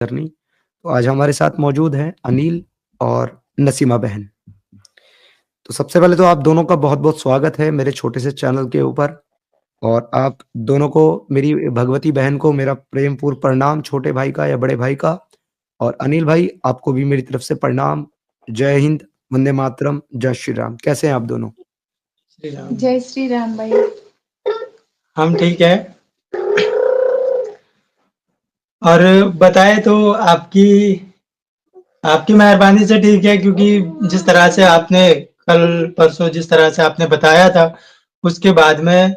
करनी। तो आज हमारे साथ मौजूद हैं अनिल और नसीमा बहन। तो सबसे पहले तो आप दोनों का बहुत-बहुत स्वागत है मेरे छोटे से चैनल के ऊपर और आप दोनों को मेरी भगवती बहन को मेरा प्रेमपूर्ण प्रणाम छोटे भाई का या बड़े भाई का और अनिल भाई आपको भी मेरी तरफ से प्रणाम। जय हिंद, वंदे मातरम, जय श्री राम। कैसे हैं आप दोनों? श्री राम। जय श्री राम भाई। हम ठीक है। और बताए तो आपकी आपकी मेहरबानी से ठीक है, क्योंकि जिस तरह से आपने कल परसों जिस तरह से आपने बताया था, उसके बाद में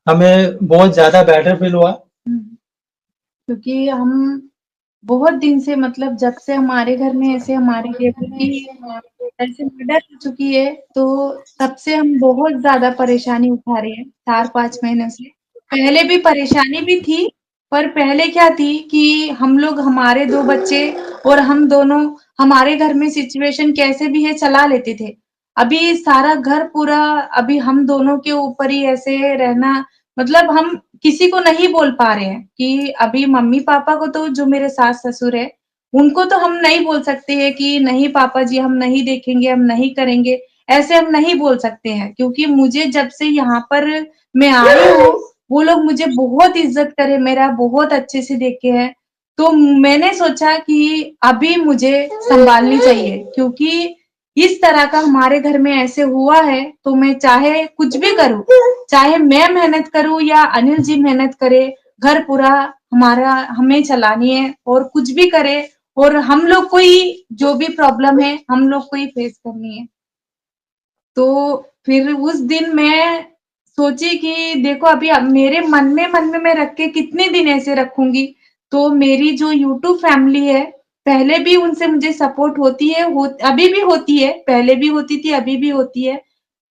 हमें बहुत ज़्यादा बेटर फ़ील हुआ। क्योंकि हम बहुत दिन से मतलब जब से हमारे घर में ऐसे हमारी बेटी की ऐसे मर्डर हो चुकी है, तो तब से हम बहुत ज़्यादा परेशानी उठा रहे हैं 4-5 महीनों से। पहले भी परेशानी भी थी, पर पहले क्या थी कि हम लोग हमारे 2 बच्चे और हम दोनों हमारे घर में सिचुएशन कैसे भी है चला लेते थे। अभी सारा घर पूरा अभी हम दोनों के ऊपर ही ऐसे रहना मतलब हम किसी को नहीं बोल पा रहे हैं कि अभी मम्मी-पापा को तो जो मेरे सास-ससुर हैं, उनको तो हम नहीं बोल सकते हैं कि नहीं पापा जी हम नहीं देखेंगे, हम नहीं करेंगे, ऐसे हम नहीं बोल सकते हैं क्योंकि मुझे जब से यहाँ पर मैं आई हूँ, वो लोग मुझे बहुत इज़्ज़त करे, मेरा बहुत अच्छे से देखे हैं। तो मैंने सोचा कि अभी मुझे सँभालनी चाहिए क्योंकि इस तरह का हमारे घर में ऐसे हुआ है, तो मैं चाहे कुछ भी करूँ, चाहे मैं मेहनत करूँ या अनिल जी मेहनत करे, घर पूरा हमारा हमें चलानी है और कुछ भी करे और हम लोग को ही जो भी प्रॉब्लम है, हम लोग को ही फेस करनी है। तो फिर उस दिन मैं सोची कि देखो अभी अब मेरे मन में मैं रख के कितने दिन ऐसे रखूँगी। तो मेरी जो यूट्यूब फैमिली है, पहले भी उनसे मुझे सपोर्ट होती है, हो अभी भी होती है, पहले भी होती थी, अभी भी होती है।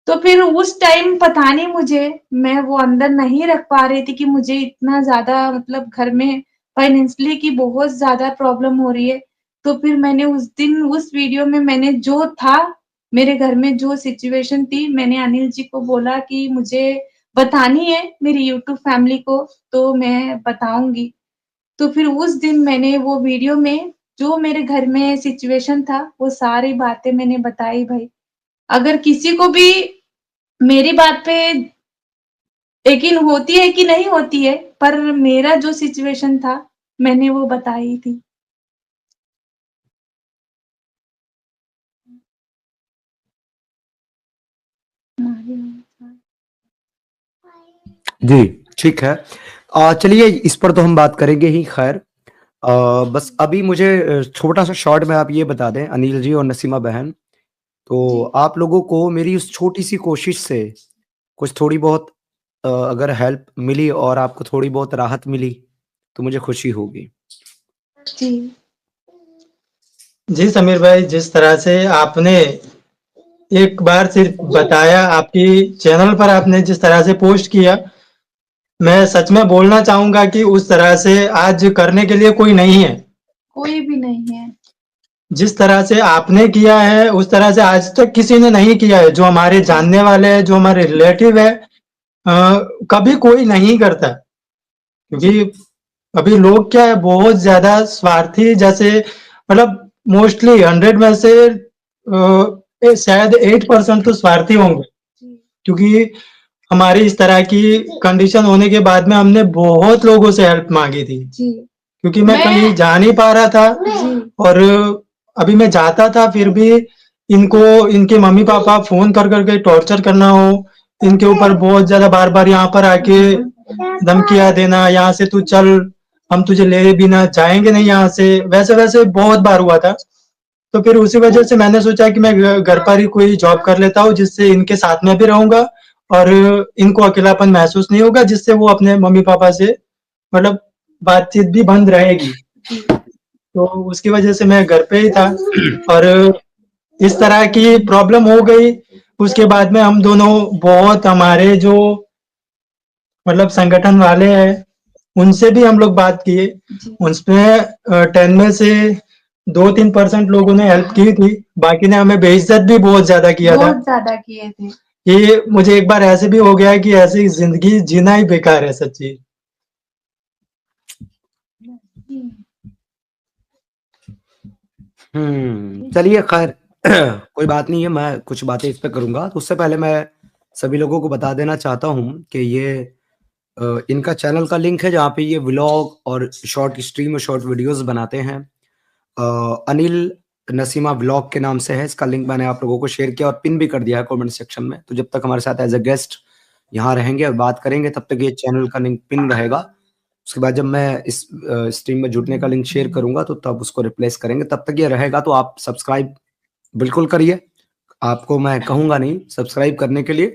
तो फिर उस टाइम पता नहीं मुझे, मैं वो अंदर नहीं रख पा रही थी कि मुझे इतना ज़्यादा मतलब घर में फाइनेंशियली की बहुत ज़्यादा प्रॉब्लम हो रही है। तो फिर मैंने उस दिन उस वीडियो में मैंने जो था, मेरे घर में जो सिचुएशन थी, मैंने अनिल जी को बोला कि मुझे बतानी है मेरी यूट्यूब फैमिली को, तो मैं बताऊँगी। तो फिर उस दिन मैंने वो वीडियो में जो मेरे घर में सिचुएशन था, वो सारी बातें मैंने बताई भाई। अगर किसी को भी मेरी बात पे यकीन होती है कि नहीं होती है, पर मेरा जो सिचुएशन था, मैंने वो बताई थी। जी, ठीक है। चलिए इस पर तो हम बात करेंगे ही खैर। बस अभी मुझे छोटा-सा शॉर्ट में आप ये बता दें अनिल जी और नसीमा बहन, तो जी। आप लोगों को मेरी उस छोटी-सी कोशिश से कुछ थोड़ी बहुत अगर हेल्प मिली और आपको थोड़ी बहुत राहत मिली, तो मुझे खुशी होगी। जी। जी समीर भाई, जिस तरह से आपने एक बार सिर्फ बताया, आपकी चैनल पर आपने जिस तरह से पोस्ट किया, मैं सच में बोलना चाहूँगा कि उस तरह से आज करने के लिए कोई नहीं है। कोई भी नहीं है। जिस तरह से आपने किया है, उस तरह से आज तक किसी ने नहीं किया है। जो हमारे जानने वाले हैं, जो हमारे रिलेटिव है, कभी कोई नहीं करता। जी। क्योंकि अभी लोग क्या है, बहुत ज़्यादा स्वार्थी, जैसे मतलब मोस्टली 100 में से शायद 8% तो स्वार्थी होंगे। जी। क्योंकि हमारी इस तरह की कंडीशन होने के बाद में हमने बहुत लोगों से हेल्प माँगी थी। जी। क्योंकि मैं कहीं जा नहीं पा रहा था जी। और अभी मैं जाता था, फिर भी इनको इनके मम्मी-पापा फ़ोन कर के टॉर्चर करना हो, इनके ऊपर बहुत ज़्यादा बार-बार यहाँ पर आके धमकियाँ देना, यहाँ से तू चल, हम तुझे ले बिना जाएँगे नहीं यहाँ से, वैसे-वैसे बहुत बार हुआ था। तो फिर उसी वजह से मैंने सोचा कि मैं घर पर ही कोई जॉब कर लेता हूँ, जिससे इनके साथ में भी रहूँगा और इनको अकेलापन महसूस नहीं होगा, जिससे वो अपने मम्मी-पापा से मतलब बातचीत भी बंद रहेगी। तो उसकी वजह से मैं घर पे ही था और इस तरह की प्रॉब्लम हो गई। उसके बाद में हम दोनों बहुत हमारे जो मतलब संगठन वाले हैं, उनसे भी हम लोग बात किए। जी। उसमें 10 में से 2-3% लोगों ने हेल्प की थी, बाकी ने हमें बेइज्जत भी बहुत ज़्यादा किया था। बहुत ज़्यादा किए थे। कि मुझे एक बार ऐसे भी हो गया कि ऐसी ज़िंदगी जीना ही बेकार है सच्ची। चलिए खैर कोई बात नहीं है, मैं कुछ बातें इस पे करूँगा। तो उससे पहले मैं सभी लोगों को बता देना चाहता हूँ कि ये इनका चैनल का लिंक है जहाँ पे ये व्लॉग और शॉर्ट स्ट्रीम और शॉर्ट वीडियोज़ बनाते हैं। अनिल नसीमा व्लॉग के नाम से है, इसका लिंक मैंने आप लोगों को शेयर किया और पिन भी कर दिया है कमेंट सेक्शन में। तो जब तक हमारे साथ एज़ अ गेस्ट यहाँ रहेंगे और बात करेंगे तब तक ये चैनल का लिंक पिन रहेगा। उसके बाद जब मैं इस स्ट्रीम में जुड़ने का लिंक शेयर करूँगा तो तब उसको रिप्लेस करेंगे, तब तक ये रहेगा। तो आप सब्सक्राइब बिल्कुल करिए, आपको मैं कहूँगा नहीं सब्सक्राइब करने के लिए,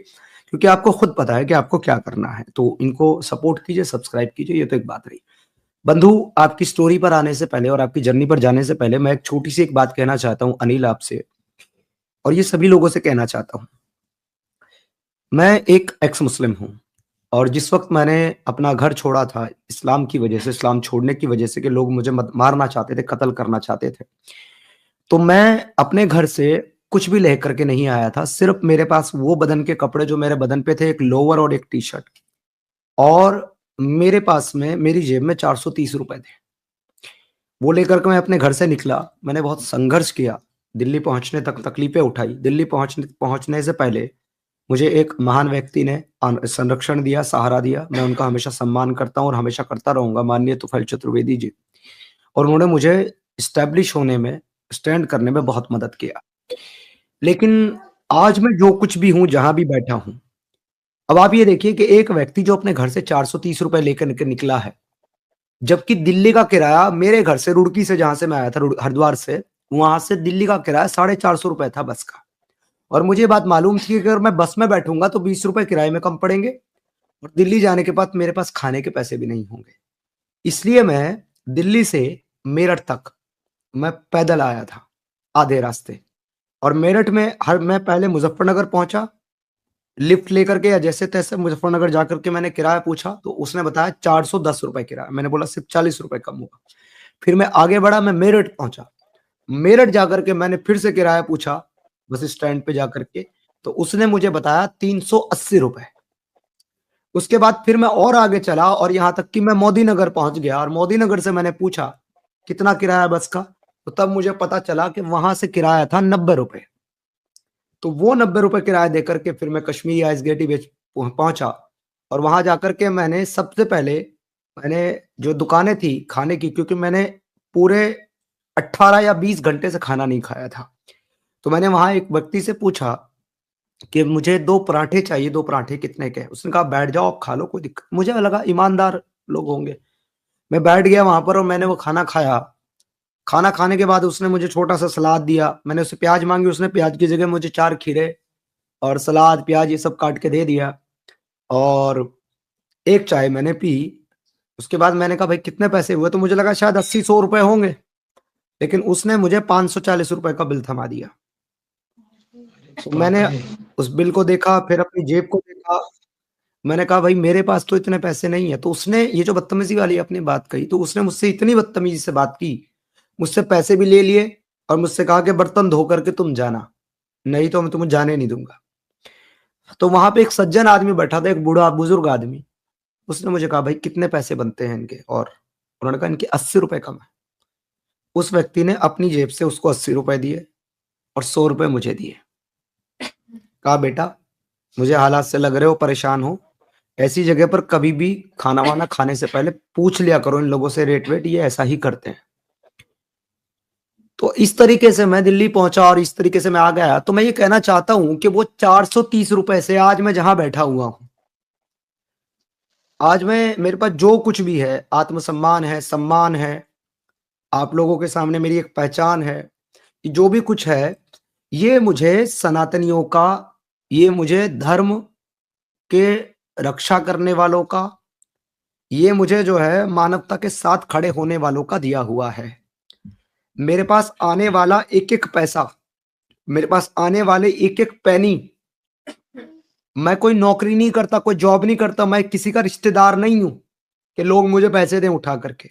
क्योंकि आपको खुद पता है कि आपको क्या करना है। तो इनको सपोर्ट कीजिए, सब्सक्राइब कीजिए, ये तो एक बात रही। बंधु, आपकी स्टोरी पर आने से पहले और आपकी जर्नी पर जाने से पहले मैं एक छोटी-सी एक बात कहना चाहता हूँ अनिल आपसे, और ये सभी लोगों से कहना चाहता हूँ। मैं एक एक्स मुस्लिम हूँ और जिस वक़्त मैंने अपना घर छोड़ा था इस्लाम की वजह से, इस्लाम छोड़ने की वजह से कि लोग मुझे मारना चाहते थे, कत्ल करना चाहते थे। तो मैं अपने घर से कुछ भी लेकर के नहीं आया था, सिर्फ़ मेरे पास वो बदन के कपड़े जो मेरे बदन पे थे, एक लोवर और एक टी-शर्ट, और मेरे पास में मेरी जेब में ₹430 थे। वो लेकर के मैं अपने घर से निकला, मैंने बहुत संघर्ष किया, दिल्ली पहुँचने तक तकलीफ़ें उठाई। दिल्ली पहुँचने पहुँचने से पहले मुझे एक महान व्यक्ति ने संरक्षण दिया, सहारा दिया, मैं उनका हमेशा सम्मान करता हूँ और हमेशा करता रहूँगा, माननीय तुफैल चतुर्वेदी जी। और उन्होंने मुझे एस्टैब्लिश होने में, स्टैंड करने में बहुत मदद किया। लेकिन आज मैं जो कुछ भी हूँ, जहाँ भी बैठा हूँ, अब आप ये देखिए कि एक व्यक्ति जो अपने घर से ₹430 लेकर के निकला है, जबकि दिल्ली का किराया मेरे घर से, रुड़की से, जहाँ से मैं आया था, हरिद्वार से, वहाँ से दिल्ली का किराया ₹450 था बस का। और मुझे ये बात मालूम थी कि अगर मैं बस में बैठूँगा तो ₹20 किराए में कम पड़ेंगे और दिल्ली जाने के बाद मेरे पास खाने के पैसे भी नहीं होंगे। इसलिए मैं दिल्ली से मेरठ तक मैं पैदल आया था, आधे रास्ते। और मेरठ में मैं पहले मुज़फ्फरनगर पहुँचा, लिफ्ट लेकर के या जैसे-तैसे मुज़फ्फरनगर जाकर के मैंने किराया पूछा, तो उसने बताया ₹410 किराया। मैंने बोला सिर्फ़ ₹40 कम हुआ। फिर मैं आगे बढ़ा, मैं मेरठ पहुँचा। मेरठ जाकर के मैंने फिर से किराया पूछा, बस स्टैंड पे जाकर के, तो उसने मुझे बताया ₹380। उसके बाद फिर मैं और आगे चला और यहाँ तक कि मैं मोदी नगर पहुँच गया और मोदी नगर से मैंने पूछा, कितना किराया बस का? तो तब मुझे पता चला कि वहाँ से किराया था ₹90। तो वो ₹90 किराया देकर के फिर मैं कश्मीरी आइस गेटी बेच पहुँचा और वहाँ जाकर के मैंने सबसे पहले मैंने जो दुकानें थी खाने की, क्योंकि मैंने पूरे 18 या 20 घंटे से खाना नहीं खाया था। तो मैंने वहाँ एक व्यक्ति से पूछा कि मुझे 2 पराठे चाहिए, 2 पराठे कितने के? उसने कहा बैठ जाओ, आप खा लो, कोई दिक्कत। मुझे लगा ईमानदार लोग होंगे। मैं बैठ गया वहाँ पर और मैंने वो खाना खाया। खाना खाने के बाद उसने मुझे छोटा-सा सलाद दिया। मैंने उससे प्याज़ माँगी, उसने प्याज़ की जगह मुझे 4 खीरे और सलाद, प्याज़ ये सब काट के दे दिया और एक चाय मैंने पी। उसके बाद मैंने कहा भाई कितने पैसे हुए? तो मुझे लगा शायद 80-100 रुपए होंगे, लेकिन उसने मुझे ₹540 का बिल थमा दिया। तो मैंने उस बिल को देखा, फिर अपनी जेब को देखा। मैंने कहा भाई मेरे पास तो इतने पैसे नहीं है। तो उसने ये जो बदतमीज़ी वाली आपने बात कही, तो उसने मुझसे इतनी बदतमीज़ी से बात की, मुझसे पैसे भी ले लिए और मुझसे कहा कि बर्तन धो कर के तुम जाना, नहीं तो मैं तुम्हें जाने नहीं दूँगा। तो वहाँ पे एक सज्जन आदमी बैठा था, एक बूढ़ा बुजुर्ग आदमी। उसने मुझे कहा भाई कितने पैसे बनते हैं इनके? और उन्होंने कहा इनके ₹80 कम है। उस व्यक्ति ने अपनी जेब से उसको ₹80 दिए और ₹100 मुझे दिए। कहा बेटा मुझे हालात से लग रहे हो परेशान हो, ऐसी जगह पर कभी भी खाना-वाना खाने से पहले पूछ लिया करो इन लोगों से रेट-वेट, ये ऐसा ही करते हैं। तो इस तरीके से मैं दिल्ली पहुँचा और इस तरीके से मैं आ गया। तो मैं ये कहना चाहता हूँ कि वो ₹430 से आज मैं जहाँ बैठा हुआ हूँ, आज मैं मेरे पास जो कुछ भी है, आत्मसम्मान है, सम्मान है, आप लोगों के सामने मेरी एक पहचान है, जो भी कुछ है, ये मुझे सनातनियों का, ये मुझे धर्म के रक्षा करने वालों का, ये मुझे जो है मानवता के साथ खड़े होने वालों का दिया हुआ है। मेरे पास आने वाला एक-एक पैसा, मेरे पास आने वाले एक-एक पैनी, मैं कोई नौकरी नहीं करता, कोई जॉब नहीं करता, मैं किसी का रिश्तेदार नहीं हूँ कि लोग मुझे पैसे दें उठा करके।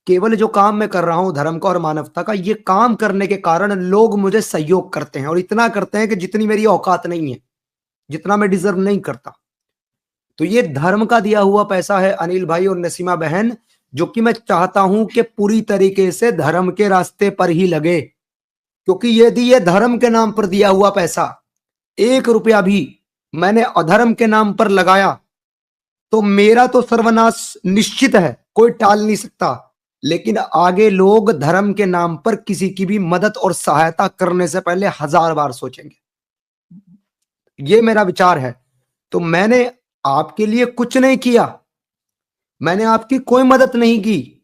केवल जो काम मैं कर रहा हूँ धर्म का और मानवता का, ये काम करने के कारण लोग मुझे सहयोग करते हैं और इतना करते हैं कि जितनी मेरी औकात नहीं है, जितना मैं डिज़र्व नहीं करता। तो ये धर्म का दिया हुआ पैसा है अनिल भाई और नसीमा बहन, जो कि मैं चाहता हूं कि पूरी तरीके से धर्म के रास्ते पर ही लगे, क्योंकि यदि ये धर्म के नाम पर दिया हुआ पैसा 1 रुपया भी मैंने अधर्म के नाम पर लगाया तो मेरा तो सर्वनाश निश्चित है, कोई टाल नहीं सकता। लेकिन आगे लोग धर्म के नाम पर किसी की भी मदद और सहायता करने से पहले 1000 बार सोचेंगे। ये मेरा विचार है। तो मैंने आपके लिए कुछ नहीं किया, मैंने आपकी कोई मदद नहीं की,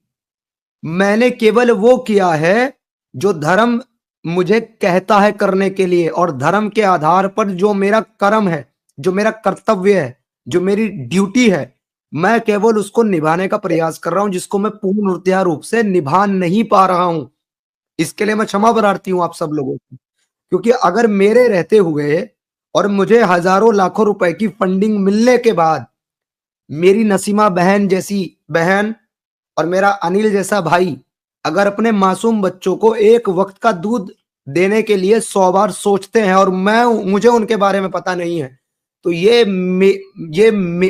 मैंने केवल वो किया है जो धर्म मुझे कहता है करने के लिए, और धर्म के आधार पर जो मेरा कर्म है, जो मेरा कर्तव्य है, जो मेरी ड्यूटी है, मैं केवल उसको निभाने का प्रयास कर रहा हूं, जिसको मैं पूर्णतः रूप से निभा नहीं पा रहा हूं। इसके लिए मैं क्षमा प्रार्थी हूं आप सब लोगों की, क्योंकि अगर मेरे रहते हुए और मुझे हजारों लाखों रुपए की फंडिंग मिलने के बाद मेरी नसीमा बहन जैसी बहन और मेरा अनिल जैसा भाई अगर अपने मासूम बच्चों को एक वक्त का दूध देने के लिए 100 बार सोचते हैं और मुझे उनके बारे में पता नहीं है, तो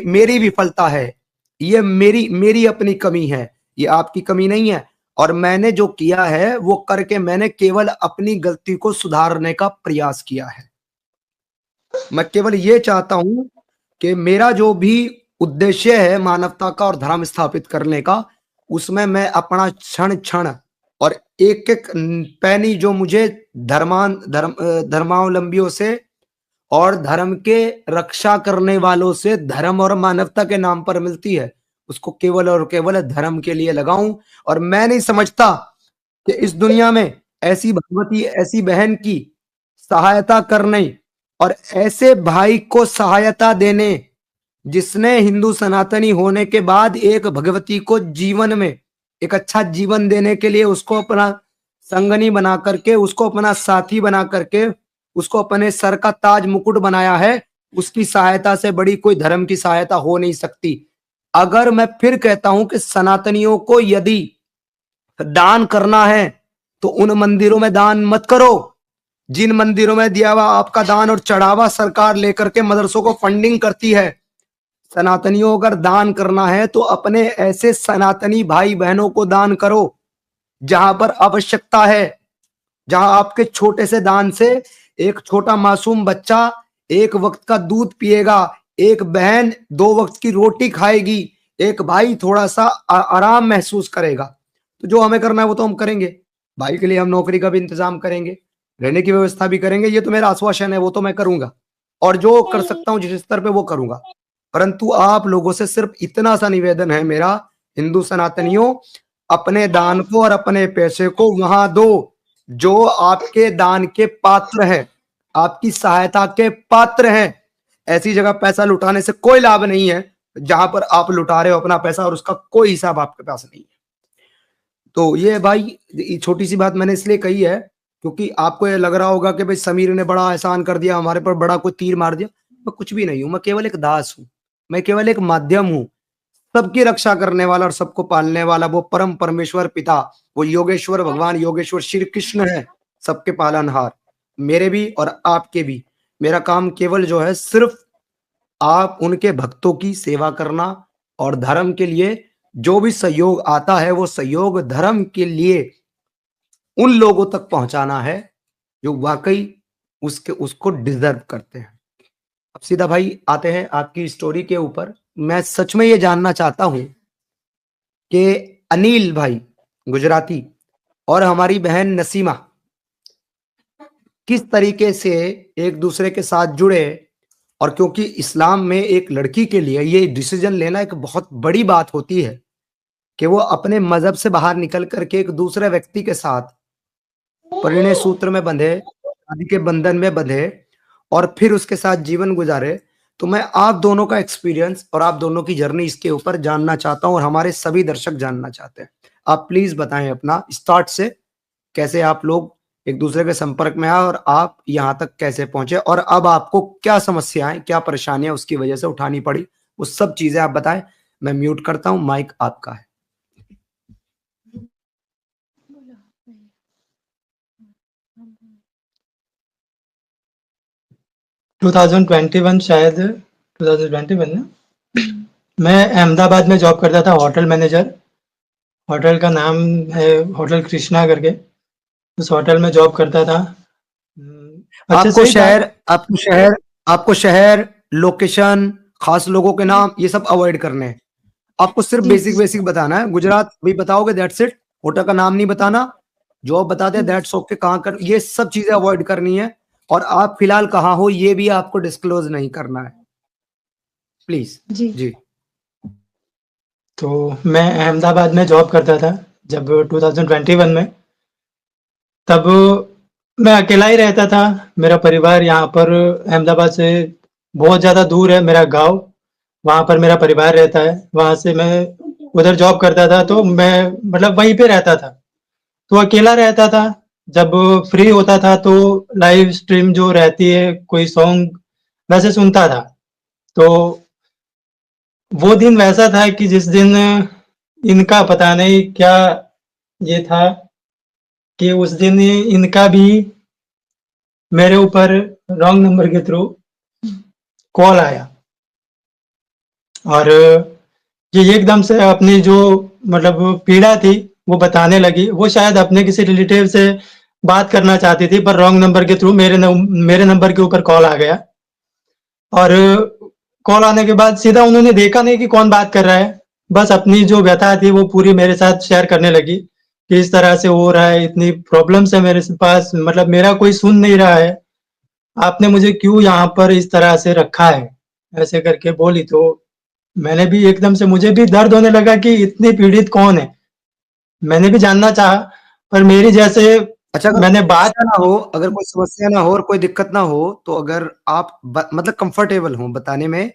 मेरी विफलता है, ये मेरी अपनी कमी है, ये आपकी कमी नहीं है। और मैंने जो किया है वो करके मैंने केवल अपनी गलती को सुधारने का प्रयास किया है। मैं केवल ये चाहता हूं कि मेरा जो भी उद्देश्य है मानवता का और धर्म स्थापित करने का, उसमें मैं अपना क्षण क्षण और एक एक पैनी जो मुझे धर्मावलंबियों से और धर्म के रक्षा करने वालों से धर्म और मानवता के नाम पर मिलती है, उसको केवल और केवल धर्म के लिए लगाऊं। और मैं नहीं समझता कि इस दुनिया में ऐसी भगवती, ऐसी बहन की सहायता करने और ऐसे भाई को सहायता देने जिसने हिंदू सनातनी होने के बाद एक भगवती को जीवन में एक अच्छा जीवन देने के लिए उसको अपना संगनी बना करके, उसको अपना साथी बना करके, उसको अपने सर का ताज मुकुट बनाया है, उसकी सहायता से बड़ी कोई धर्म की सहायता हो नहीं सकती। अगर मैं फिर कहता हूं कि सनातनियों को यदि दान करना है तो उन मंदिरों में दान मत करो जिन मंदिरों में दिया हुआ आपका दान और चढ़ावा सरकार लेकर के मदरसों को फंडिंग करती है। सनातनियों अगर दान करना है तो अपने ऐसे सनातनी भाई बहनों को दान करो जहां पर आवश्यकता है, जहां आपके छोटे से दान से एक छोटा मासूम बच्चा एक वक्त का दूध पिएगा, एक बहन 2 वक्त की रोटी खाएगी, एक भाई थोड़ा सा आराम महसूस करेगा। तो जो हमें करना है वो तो हम करेंगे, भाई के लिए हम नौकरी का भी इंतजाम करेंगे, रहने की व्यवस्था भी करेंगे, ये तो मेरा आश्वासन है, वो तो मैं करूंगा और जो कर सकता हूं जिस स्तर पे वो करूंगा। परंतु आप लोगों से सिर्फ इतना सा निवेदन है मेरा, हिंदू सनातनियों, अपने दान को और अपने पैसे को वहां दो जो आपके दान के पात्र है, आपकी सहायता के पात्र हैं। ऐसी जगह पैसा लुटाने से कोई लाभ नहीं है जहां पर आप लुटा रहे हो अपना पैसा और उसका कोई हिसाब आपके पास नहीं है। तो ये भाई छोटी सी बात मैंने इसलिए कही है क्योंकि आपको ये लग रहा होगा कि भाई समीर ने बड़ा एहसान कर दिया हमारे पर, बड़ा कोई तीर मार दिया। मैं कुछ भी नहीं हूं, मैं केवल एक दास हूं, मैं केवल एक माध्यम हूं। सबकी रक्षा करने वाला और सबको पालने वाला वो परम परमेश्वर पिता, वो योगेश्वर भगवान, योगेश्वर श्री कृष्ण है, सबके पालनहार, मेरे भी और आपके भी। मेरा काम केवल जो है सिर्फ आप उनके भक्तों की सेवा करना और धर्म के लिए जो भी सहयोग आता है वो सहयोग धर्म के लिए उन लोगों तक पहुंचाना है जो वाकई उसको डिजर्व करते हैं। अब सीधा भाई आते हैं आपकी स्टोरी के ऊपर। मैं सच में ये जानना चाहता हूं कि अनिल भाई गुजराती और हमारी बहन नसीमा किस तरीके से एक दूसरे के साथ जुड़े, और क्योंकि इस्लाम में एक लड़की के लिए ये डिसीजन लेना एक बहुत बड़ी बात होती है कि वो अपने मजहब से बाहर निकल करके एक दूसरे व्यक्ति के साथ परिणय सूत्र में बंधे, शादी के बंधन में बंधे और फिर उसके साथ जीवन गुजारे। तो मैं आप दोनों का एक्सपीरियंस और आप दोनों की जर्नी इसके ऊपर जानना चाहता हूं और हमारे सभी दर्शक जानना चाहते हैं। आप प्लीज बताएं अपना स्टार्ट से कैसे आप लोग एक दूसरे के संपर्क में आए और आप यहाँ तक कैसे पहुंचे और अब आपको क्या समस्याएं, क्या परेशानियां उसकी वजह से उठानी पड़ी, वो सब चीजें आप बताएं। मैं म्यूट करता हूं, माइक आपका है। 2021 शायद 2021 ना, मैं अहमदाबाद में जॉब करता था, होटल मैनेजर। होटल का नाम है होटल कृष्णा करके, उस होटल में जॉब करता था। अच्छे आपको से ही था। शहर आपको शहर, लोकेशन, खास लोगों के नाम ये सब अवॉइड करने हैं। आपको सिर्फ जी, बेसिक बेसिक बताना है। गुजरात भी बताओगे दैट्स इट। होटल का नाम नहीं बताना। जॉब बताते हैं जी, दैट्स ओके। कहाँ कर, ये सब चीजें अवॉइड करनी है। और आप फिलहाल कहाँ हो ये भी आपको डिस्क्लोज नहीं करना है, प्लीज। जी, जी। तो मैं अहमदाबाद में जॉब करता था जब 2021 में। तब मैं अकेला ही रहता था। मेरा परिवार यहाँ पर अहमदाबाद से बहुत ज़्यादा दूर है मेरा गाँव, वहाँ पर मेरा परिवार रहता है। वहाँ से मैं उधर जॉब करता था, तो मैं मतलब वहीं पे रहता था। तो अकेला रहता था। जब फ्री होता था तो लाइव स्ट्रीम जो रहती है, कोई सॉन्ग वैसे सुनता था। तो वो दिन वैसा था कि जिस दिन इनका पता नहीं क्या ये था कि उस दिन इनका भी मेरे ऊपर रॉन्ग नंबर के थ्रू कॉल आया। और ये एकदम से अपनी जो मतलब पीड़ा थी वो बताने लगी। वो शायद अपने किसी रिलेटिव से बात करना चाहती थी, पर रॉन्ग नंबर के थ्रू मेरे नंबर के ऊपर कॉल आ गया। और कॉल आने के बाद सीधा उन्होंने देखा नहीं कि कौन बात कर रहा है, बस अपनी जो व्यथा थी वो पूरी मेरे साथ शेयर करने लगी कि इस तरह से हो रहा है, इतनी प्रॉब्लम्स है मेरे पास, मतलब मेरा कोई सुन नहीं रहा है, आपने मुझे क्यों यहाँ पर इस तरह से रखा है, ऐसे करके बोली। तो मैंने भी एकदम से मुझे भी दर्द होने लगा कि इतनी पीड़ित कौन है। मैंने भी जानना चाहा, पर मेरी जैसे अच्छा, अगर मैंने कोई बात समस्या ना हो, अगर कोई समस्या ना हो और कोई दिक्कत ना हो, तो अगर आप मतलब कंफर्टेबल हो बताने में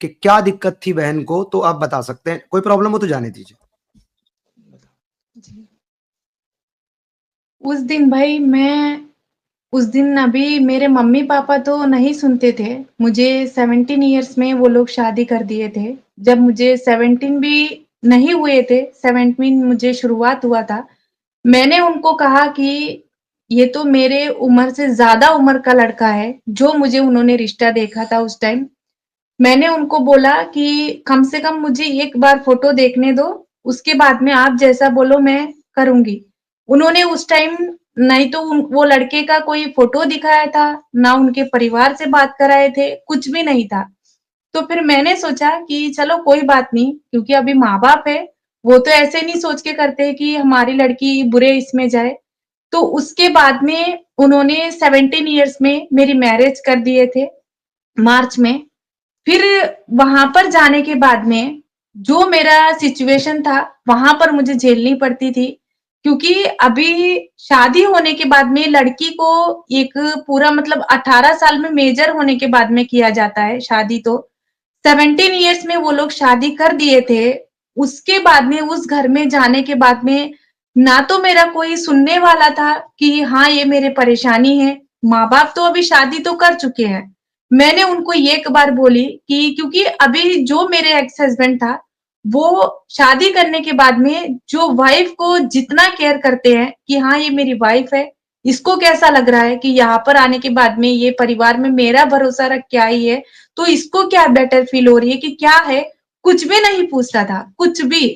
कि क्या दिक्कत थी बहन को, तो आप बता सकते हैं। कोई प्रॉब्लम हो तो जाने दीजिए। जी। उस दिन भाई मैं उस दिन अभी मेरे मम्मी-पापा तो नहीं सुनते थे। मुझे 17 इयर्स में वो लोग शादी कर दिए थे। जब मुझे 17 भी नहीं हुए थे, 17 मुझे शुरुआत हुआ था। मैंने उनको कहा कि ये तो मेरे उम्र से ज़्यादा उम्र का लड़का है, जो मुझे उन्होंने रिश्ता देखा था उस टाइम। मैंने उनको बोला कि कम से कम मुझे एक बार फ़ोटो देखने दो, उसके बाद में आप जैसा बोलो मैं करूँगी। उन्होंने उस टाइम नहीं तो वो लड़के का कोई फ़ोटो दिखाया था, ना उनके परिवार से बात कराए थे, कुछ भी नहीं था। तो फिर मैंने सोचा कि चलो कोई बात नहीं, क्योंकि अभी माँ-बाप है, वो तो ऐसे नहीं सोच के करते हैं कि हमारी लड़की बुरे इसमें जाए। तो उसके बाद में उन्होंने 17 इयर्स में मेरी मैरिज कर दिए थे, मार्च में। फिर वहाँ पर जाने के बाद में, जो मेरा सिचुएशन था, वहाँ पर मुझे झेलनी पड़ती थी। क्योंकि अभी शादी होने के बाद में लड़की को एक पूरा मतलब 18 साल में मेजर होने के बाद में किया जाता है शादी तो। 17 इयर्स में वो लोग शादी कर दिए थे। उसके बाद में उस घर में जाने के बाद में, ना तो मेरा कोई सुनने वाला था कि हाँ, ये मेरे परेशानी है। माँ-बाप तो अभी शादी तो कर चुके हैं। मैंने उनको ये एक बार बोली कि क्योंकि अभी जो मेरे एक्स हस्बैंड था, वो शादी करने के बाद में जो वाइफ को जितना केयर करते हैं कि हाँ, ये मेरी वाइफ है, इसको कैसा लग रहा है कि यहाँ पर आने के बाद में ये परिवार में मेरा भरोसा रख के आई है, तो इसको क्या बेटर फील हो रही है कि क्या है? कुछ भी नहीं पूछता था, कुछ भी।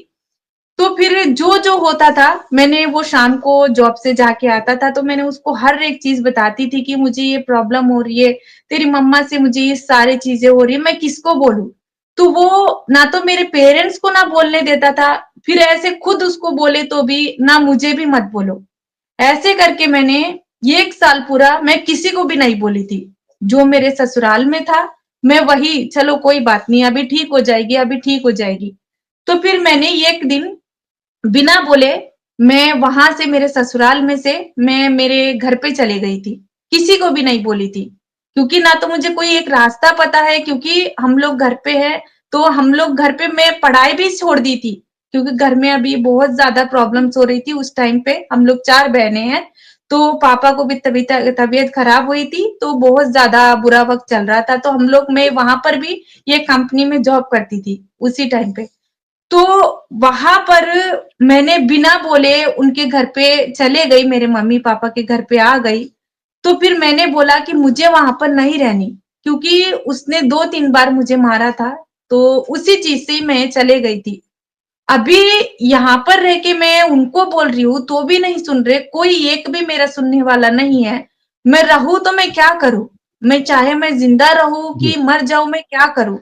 तो फिर जो होता था, मैंने वो शाम को जॉब से जाके आता था, तो मैंने उसको हर एक चीज़ बताती थी कि मुझे ये प्रॉब्लम हो रही है, तेरी मम्मा से मुझे ये सारी चीज़ें हो रही है, मैं किसको बोलूँ? तो वो ना तो मेरे पेरेंट्स को ना बोलने देता था, फिर ऐसे खुद उसको बोले तो भी, ना मुझे भी मत बोलो। ऐसे करके मैंने 1 साल पूरा मैं किसी को भी नहीं बोली थी। जो मेरे ससुराल में था, मैं वही चलो कोई बात नहीं, अभी ठीक हो जाएगी, अभी ठीक हो जाएगी। तो फिर मैंने एक दिन बिना बोले मैं वहाँ से मेरे ससुराल में से मैं मेरे घर पे चली गई थी। किसी को भी नहीं बोली थी। क्योंकि ना तो मुझे कोई एक रास्ता पता है क्योंकि हम लोग घर पे हैं, तो हम लोग घर पे मैं पढ़ाई भी छोड़ दी थी। क्योंकि घर में अभी बहुत ज़्यादा प्रॉब्लम्स हो रही थी उस टाइम पे, हम लोग 4 बहनें हैं। तो पापा को भी तबीयत खराब हुई थी, तो बहुत ज़्यादा बुरा वक़्त चल रहा था। तो हम लोग मैं वहाँ पर भी ये कंपनी में जॉब करती थी, उसी टाइम पे। तो वहाँ पर मैंने बिना बोले उनके घर पे चले गई, मेरे मम्मी-पापा के घर पे आ गई। तो फिर मैंने बोला कि मुझे वहाँ पर नहीं रहनी, क्योंकि उसने 2-3 बार मुझे मारा था, तो उसी चीज़ से ही मैं चले गई थी। अभी यहाँ पर रह के मैं उनको बोल रही हूँ तो भी नहीं सुन रहे, कोई एक भी मेरा सुनने वाला नहीं है। मैं रहूँ तो मैं क्या करूँ? मैं चाहे मैं ज़िंदा रहूँ कि जी, मर जाऊँ, मैं क्या करूँ?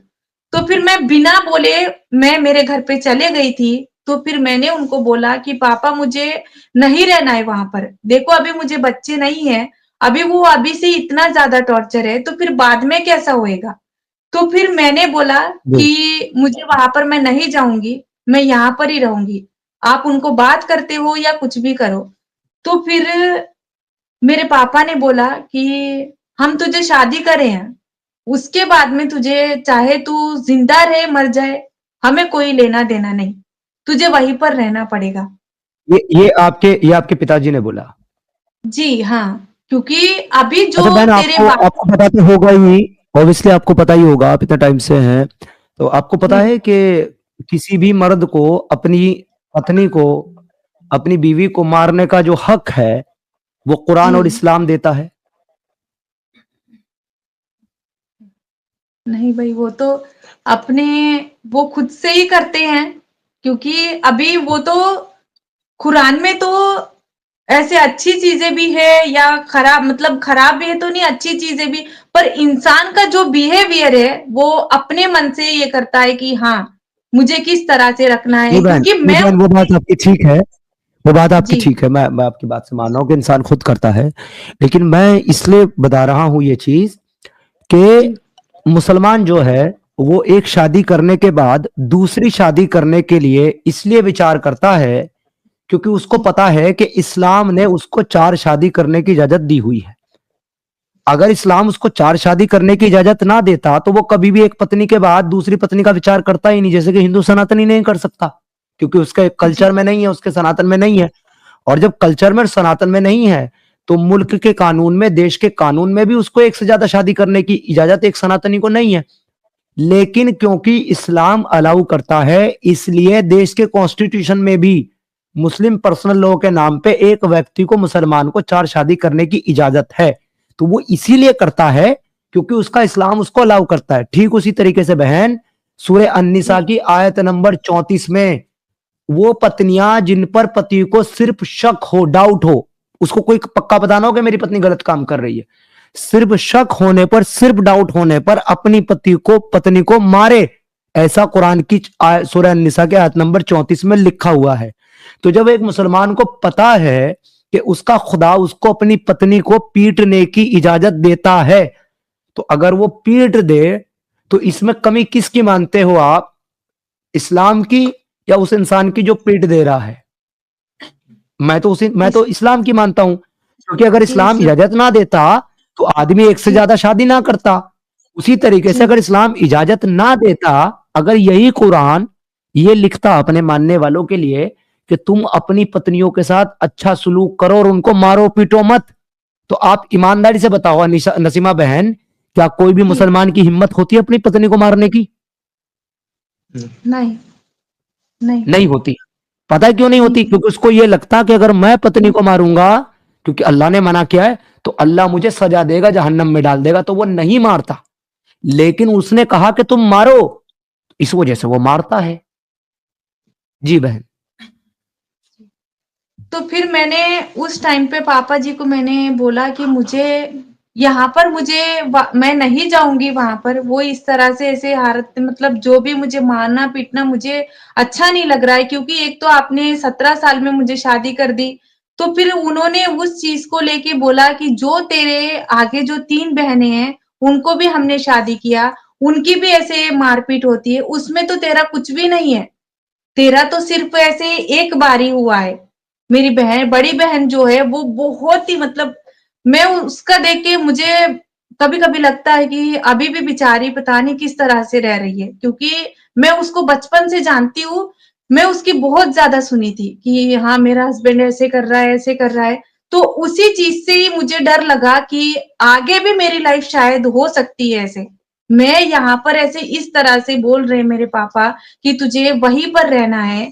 तो फिर मैं बिना बोले मैं मेरे घर पे चले गई थी, तो फिर मैंने उनको बोला कि पापा मुझे नहीं रहना है वहाँ पर। देखो अभी मुझे बच्चे नहीं हैं, अभी वो अभी से इतना ज़्यादा टॉर्चर है, तो फिर बाद में कैसा होएगा? तो फिर मैंने बोला जी। कि मुझे वहाँ पर मैं नहीं जाऊँगी, मैं यहाँ पर ही रहूँगी। आप उनको बात करते हो या कुछ भी करो। तो फिर मेरे पापा ने बोला कि हम तुझे शादी करे हैं, उसके बाद में तुझे चाहे तू ज़िंदा रहे, मर जाए, हमें कोई लेना-देना नहीं। तुझे वहीं पर रहना पड़ेगा। ये आपके पिताजी ने बोला। जी, हाँ, क्योंकि अभी अच्छा जो बहन, तेरे आपको बाप आपको पता तो होगा ही, ऑब्वियसली आपको पता ही होगा, आप इतने टाइम से हैं, तो आपको पता जी, है कि किसी भी मर्द को अपनी पत्नी को, अपनी बीवी को मारने का जो हक है, वो कुरान और जी। इस्लाम देता है। नहीं भई, वो तो अपने वो खुद से ही करते हैं, क्योंकि अभी वो तो कुरान में तो ऐसे अच्छी चीज़ें भी है या खराब मतलब खराब भी है तो नहीं, अच्छी चीज़ें भी, पर इंसान का जो बिहेवियर है, वो अपने मन से ये करता है कि हाँ, मुझे किस तरह से रखना है, क्योंकि नहीं मैं बहन, वो बात आपकी ठीक है, वो बात आपकी जी, ठीक है, मैं आपकी बात से मान रहा हूँ कि इंसान खुद करता है, लेकिन मैं इसलिए बता रहा हूँ ये चीज़ कि जी, मुसलमान जो है, वो एक शादी करने के बाद दूसरी शादी करने के लिए इसलिए विचार करता है, क्योंकि उसको जी, पता है कि इस्लाम ने उसको 4 शादी करने की इजाज़त दी हुई है। अगर इस्लाम उसको 4 शादी करने की इजाज़त ना देता, तो वो कभी भी एक पत्नी के बाद दूसरी पत्नी का विचार करता ही नहीं, जैसे कि हिंदू सनातनी नहीं कर सकता, क्योंकि उसके जी, कल्चर में नहीं है, उसके सनातन में नहीं है। और जब कल्चर में और सनातन में नहीं है, तो मुल्क के कानून में, देश के कानून में भी उसको एक से ज्यादा शादी करने की इजाज़त एक सनातनी को नहीं है। लेकिन क्योंकि इस्लाम अलाउ करता है, इसलिए देश के कॉन्स्टिट्यूशन में भी मुस्लिम पर्सनल लॉ के नाम पे एक व्यक्ति को, मुसलमान को 4 शादी करने की इजाजत है। तो वो इसीलिए करता है क्योंकि उसका इस्लाम उसको अलाउ करता है। ठीक उसी तरीके से बहन, सूरह जी, अन-निसा की आयत नंबर 34 में, वो पत्नियां जिन पर पति को सिर्फ शक हो, डाउट हो, उसको कोई पक्का बताना हो कि मेरी पत्नी गलत काम कर रही है, सिर्फ शक होने पर, सिर्फ डाउट होने पर अपनी पत्नी को मारे, ऐसा कुरान की सूरह निसा के आयत नंबर 34 में लिखा हुआ है। तो जब एक मुसलमान को पता है कि उसका खुदा उसको अपनी पत्नी को पीटने की इजाजत देता है, तो अगर वो पीट दे, तो इसमें कमी किसकी मानते हो आप? इस्लाम की या उस इंसान की जो पीट दे रहा है? मैं इस तो इस्लाम की मानता हूं, क्योंकि अगर जी, इस्लाम इस्लाम इजाजत ना देता, तो आदमी एक से जी, ज्यादा शादी ना करता। उसी तरीके से जी, अगर इस्लाम इजाजत ना देता, अगर यही कुरान ये लिखता अपने मानने वालों के लिए कि तुम अपनी पत्नियों के साथ अच्छा सलूक करो और उनको मारो पीटो मत, तो आप ईमानदारी से बताओ नसीमा बहन, क्या कोई भी जी, मुसलमान की हिम्मत होती है अपनी पत्नी को मारने की? नहीं, नहीं, नहीं होती। पता है क्यों नहीं नहीं, होती? क्योंकि उसको ये लगता कि अगर मैं पत्नी को मारूंगा, क्योंकि अल्लाह ने मना किया है, तो अल्लाह मुझे सजा देगा, जहन्नम में डाल देगा, तो वो नहीं मारता। लेकिन उसने कहा कि तुम मारो, इस वजह से वो मारता है। जी बहन। तो फिर मैंने उस टाइम पे पापा जी को मैंने बोला कि मुझे यहाँ पर मैं नहीं जाऊँगी वहाँ पर, वो इस तरह से ऐसे हालत मतलब जो भी मुझे मारना-पीटना मुझे अच्छा नहीं लग रहा है, क्योंकि एक तो आपने 17 साल में मुझे शादी कर दी, तो फिर उन्होंने उस चीज़ को लेके बोला कि जो तेरे आगे जो 3 बहनें हैं, उनको भी हमने शादी किया, उनकी भी ऐसे मार-पीट होती है, उसमें तो तेरा कुछ भी नहीं है। तेरा तो सिर्फ ऐसे एक बार ही हुआ है। मेरी बहन बड़ी बहन जो है वो बहुत ही मतलब मैं उसका देख के मुझे कभी-कभी लगता है कि अभी भी बेचारी पता नहीं किस तरह से रह रही है। क्योंकि मैं उसको बचपन से जानती हूँ, मैं उसकी बहुत ज़्यादा सुनी थी कि हाँ, मेरा हस्बैंड ऐसे कर रहा है, ऐसे कर रहा है। तो उसी चीज़ से ही मुझे डर लगा कि आगे भी मेरी लाइफ शायद हो सकती है ऐसे। मैं यहाँ पर ऐसे इस तरह से बोल रहे हैं मेरे पापा कि तुझे वहीं पर रहना है।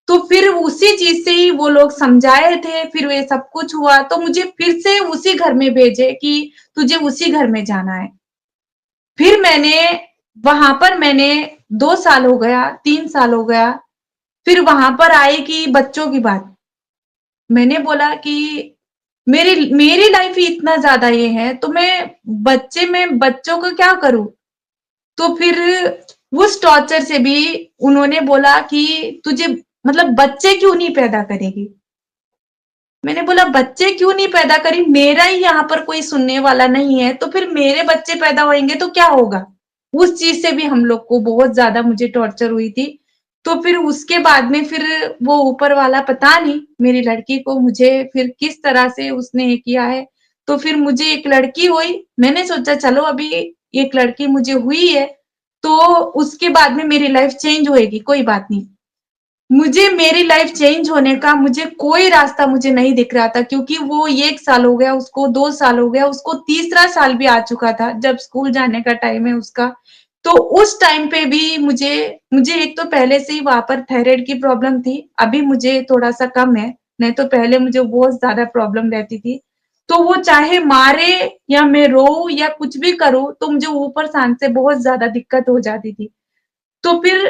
तो फिर उसी चीज़ से ही वो लोग समझाए थे, फिर ये सब कुछ हुआ, तो मुझे फिर से उसी घर में भेजे कि तुझे उसी घर में जाना है। फिर मैंने वहाँ पर मैंने 2 साल हो गया, 3 साल हो गया, फिर वहाँ पर आई कि बच्चों की बात। मैंने बोला कि मेरी मेरी लाइफ़ ही इतना ज़्यादा ये है, तो मैं बच्चों को क्या करूँ? तो फिर उस टॉर्चर से भी उन्होंने बोला कि तुझे मतलब बच्चे क्यों नहीं पैदा करेगी? मैंने बोला बच्चे क्यों नहीं पैदा करी? मेरा ही यहाँ पर कोई सुनने वाला नहीं है, तो फिर मेरे बच्चे पैदा होएँगे तो क्या होगा? उस चीज़ से भी हम लोग को बहुत ज़्यादा मुझे टॉर्चर हुई थी। तो फिर उसके बाद में फिर वो ऊपर वाला पता नहीं मेरी लड़की को मुझे फिर किस तरह से उसने ये किया है। तो फिर मुझे एक लड़की हुई, मैंने सोचा चलो अभी एक लड़की मुझे हुई है, तो उसके बाद में मेरी लाइफ़ चेंज होएगी, कोई बात नहीं। मुझे मेरी लाइफ चेंज होने का मुझे कोई रास्ता मुझे नहीं दिख रहा था क्योंकि वो 1 साल हो गया उसको, 2 साल हो गया, उसको तीसरा साल भी आ चुका था जब स्कूल जाने का टाइम है उसका। तो उस टाइम पे भी मुझे मुझे एक तो पहले से ही वहाँ पर थायरॉइड की प्रॉब्लम थी, अभी मुझे थोड़ा-सा कम है, नहीं तो पहले मुझे बहुत ज़्यादा प्रॉब्लम रहती थी। तो वो चाहे मारे या मैं रोऊँ या कुछ भी करूँ, तो मुझे ऊपर सांस से बहुत ज़्यादा दिक्कत हो जाती थी। तो फिर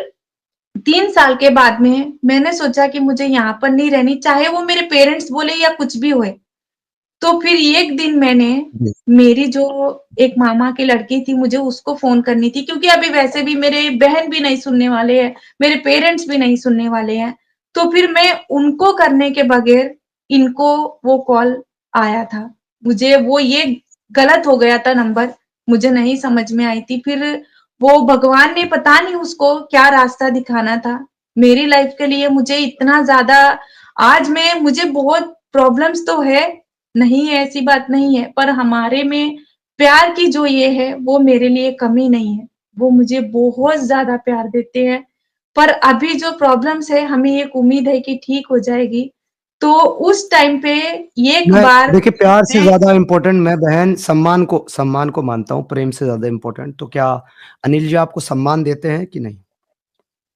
3 साल के बाद में मैंने सोचा कि मुझे यहाँ पर नहीं रहनी, चाहे वो मेरे पेरेंट्स बोले या कुछ भी होए। तो फिर एक दिन मैंने जी, मेरी जो एक मामा की लड़की थी, मुझे उसको फ़ोन करनी थी क्योंकि अभी वैसे भी मेरे बहन भी नहीं सुनने वाले हैं, मेरे पेरेंट्स भी नहीं सुनने वाले हैं। तो फिर मैं उनको करने के बगैर इनको वो कॉल आया था। मुझे वो ये गलत हो गया था नंबर, मुझे नहीं समझ में आई थी। फिर वो भगवान ने पता नहीं उसको क्या रास्ता दिखाना था। मेरी लाइफ़ के लिए मुझे इतना ज़्यादा आज मैं मुझे बहुत प्रॉब्लम्स तो है, नहीं है ऐसी बात नहीं है, पर हमारे में प्यार की जो ये है, वो मेरे लिए कमी नहीं है। वो मुझे बहुत ज़्यादा प्यार देते हैं, पर अभी जो प्रॉब्लम्स है, हमें एक उम्मीद है कि ठीक हो जाएगी। तो उस टाइम पे एक मैं बार देखिए प्यार से मैं ज़्यादा इम्पोर्टेंट मैं बहन सम्मान को मानता हूँ, प्रेम से ज़्यादा इम्पोर्टेंट। तो क्या अनिल जी आपको सम्मान देते हैं कि नहीं?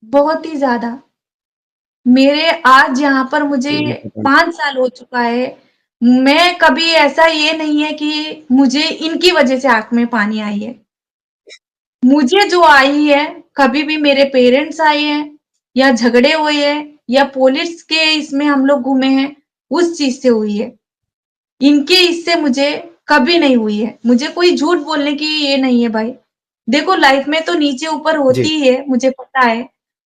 बहुत ही ज़्यादा मेरे आज यहाँ पर मुझे ये इम्पोर्टेंट 5 साल हो चुका है। मैं कभी ऐसा ये नहीं है कि मुझे इनकी वज़ह से आँख में पानी आई है। मुझे जो आई है, कभी भी मेरे पेरेंट्स आए हैं, या झगड़े हुए हैं, या पुलिस के इसमें हम लोग घूमे हैं, उस चीज़ से हुई है। इनके इससे मुझे कभी नहीं हुई है। मुझे कोई झूठ बोलने की ये नहीं है भाई। देखो लाइफ़ में तो नीचे-ऊपर होती जी, ही है, मुझे पता है।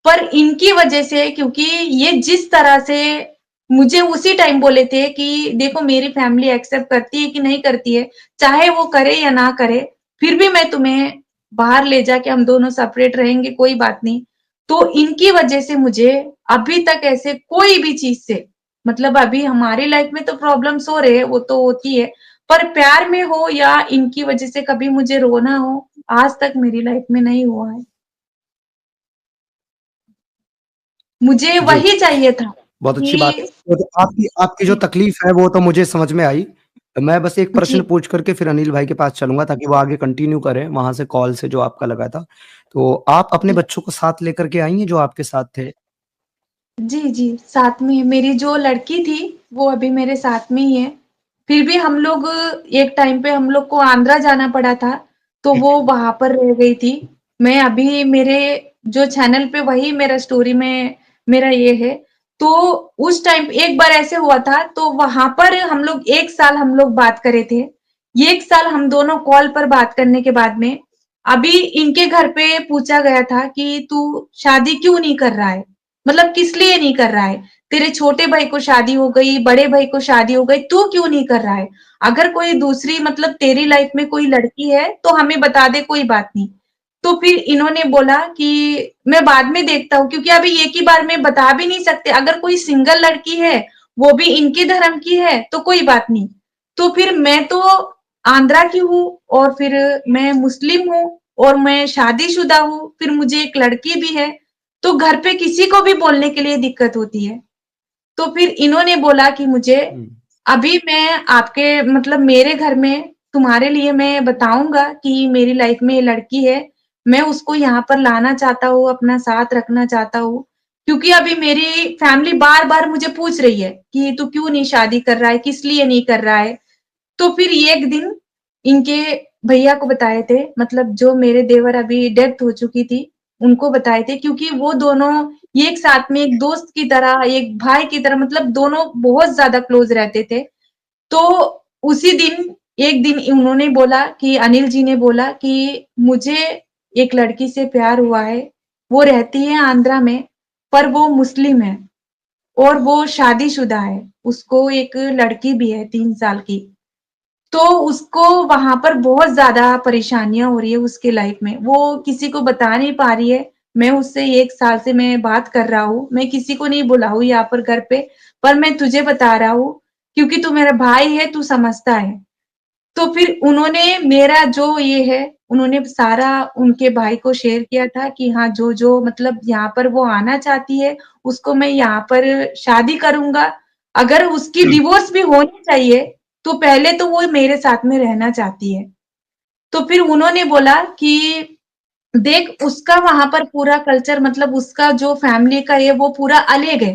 पर इनकी वज़ह से क्योंकि ये जिस तरह से मुझे उसी टाइम बोले थे कि देखो मेरी फैमिली एक्सेप्ट करती है कि नहीं करती है, चाहे वो करे या ना करे, फिर भी मैं तुम्हें बाहर ले जाके हम दोनों सेपरेट रहेंगे, कोई बात नहीं। तो इनकी वज़ह से मुझे अभी तक ऐसे कोई भी चीज़ से मतलब अभी हमारी लाइफ में तो प्रॉब्लम्स हो रहे हैं, वो तो होती है, पर प्यार में हो या इनकी वजह से कभी मुझे रोना हो, आज तक मेरी लाइफ में नहीं हुआ है। मुझे जी। वही चाहिए था बहुत अच्छी बात कि है। तो आपकी आपकी जो तकलीफ़ है वो तो मुझे समझ में आई। मैं बस एक प्रश्न जी, पूछ कर के फिर अनिल भाई के पास चलूँगा ताकि वो आगे कंटिन्यू करें वहाँ से कॉल से जो आपका लगा था। तो आप अपने जी, बच्चों को साथ लेकर के आई हैं जो आपके साथ थे? जी, जी, साथ में मेरी जो लड़की थी, वो अभी मेरे साथ में ही है। फिर भी हम लोग एक टाइम पे हम लोग को आंध्रा जाना पड़ा था, तो वो वहाँ पर रह गई थी। मैं अभी मेरे जो चैनल पे वही मेरा स्टोरी में मेरा ये है। तो उस टाइम एक बार ऐसे हुआ था, तो वहाँ पर हम लोग 1 साल हम लोग बात करे थे। 1 साल हम दोनों कॉल पर बात करने के बाद में, अभी इनके घर पे पूछा गया था कि, "तू शादी क्यों नहीं कर रहा है?" मतलब किस लिए नहीं कर रहा है? तेरे छोटे भाई को शादी हो गई, बड़े भाई को शादी हो गई, तू क्यों नहीं कर रहा है? अगर कोई दूसरी मतलब तेरी लाइफ में कोई लड़की है, तो हमें बता दे कोई बात नहीं। तो फिर इन्होंने बोला कि मैं बाद में देखता हूँ क्योंकि अभी एक ही बार में बता भी नहीं सकते, अगर कोई सिंगल लड़की है, वो भी इनके धर्म की है, तो कोई बात नहीं। तो फिर मैं तो आंध्रा की हूँ और फिर मैं मुस्लिम हूँ और मैं शादीशुदा हूँ, फिर मुझे एक लड़की भी है। तो घर पे किसी को भी बोलने के लिए दिक्कत होती है। तो फिर इन्होंने बोला कि मुझे हुँ। अभी मैं आपके मतलब मेरे घर में तुम्हारे लिए मैं बताऊँगा कि मेरी लाइफ में ये लड़की है। मैं उसको यहाँ पर लाना चाहता हूँ, अपना साथ रखना चाहता हूँ। क्योंकि अभी मेरी फैमिली बार-बार मुझे पूछ रही है कि तू क्यों नहीं शादी कर रहा है? किस लिए नहीं कर रहा है? तो फिर एक दिन इनके भैया को बताए थे मतलब जो मेरे देवर अभी डेथ हो चुकी थी, उनको बताए थे क्योंकि वो दोनों ये एक साथ में एक दोस्त की तरह, एक भाई की तरह मतलब दोनों बहुत ज़्यादा क्लोज़ रहते थे। तो उसी दिन एक दिन उन्होंने बोला कि अनिल जी ने बोला कि मुझे एक लड़की से प्यार हुआ है, वो रहती है आंध्रा में, पर वो मुस्लिम है और वो शादीशुदा है। उसको एक लड़की भी है 3 साल की। तो उसको वहाँ पर बहुत ज़्यादा परेशानियाँ हो रही है उसके लाइफ़ में। वो किसी को बता नहीं पा रही है। मैं उससे 1 साल से मैं बात कर रहा हूँ। मैं किसी को नहीं बोला हूँ यहाँ पर घर पे, पर मैं तुझे बता रहा हूँ क्योंकि तू मेरा भाई है, तू समझता है। तो फिर उन्होंने मेरा जो ये है, उन्होंने सारा उनके भाई को शेयर किया था कि हाँ, जो-जो मतलब यहाँ पर वो आना चाहती है, उसको मैं यहाँ पर शादी करूँगा। अगर उसकी डिवोर्स भी होनी चाहिए, तो पहले तो वो मेरे साथ में रहना चाहती है। तो फिर उन्होंने बोला कि देख उसका वहाँ पर पूरा कल्चर मतलब उसका जो फैमिली का है वो पूरा अलग है।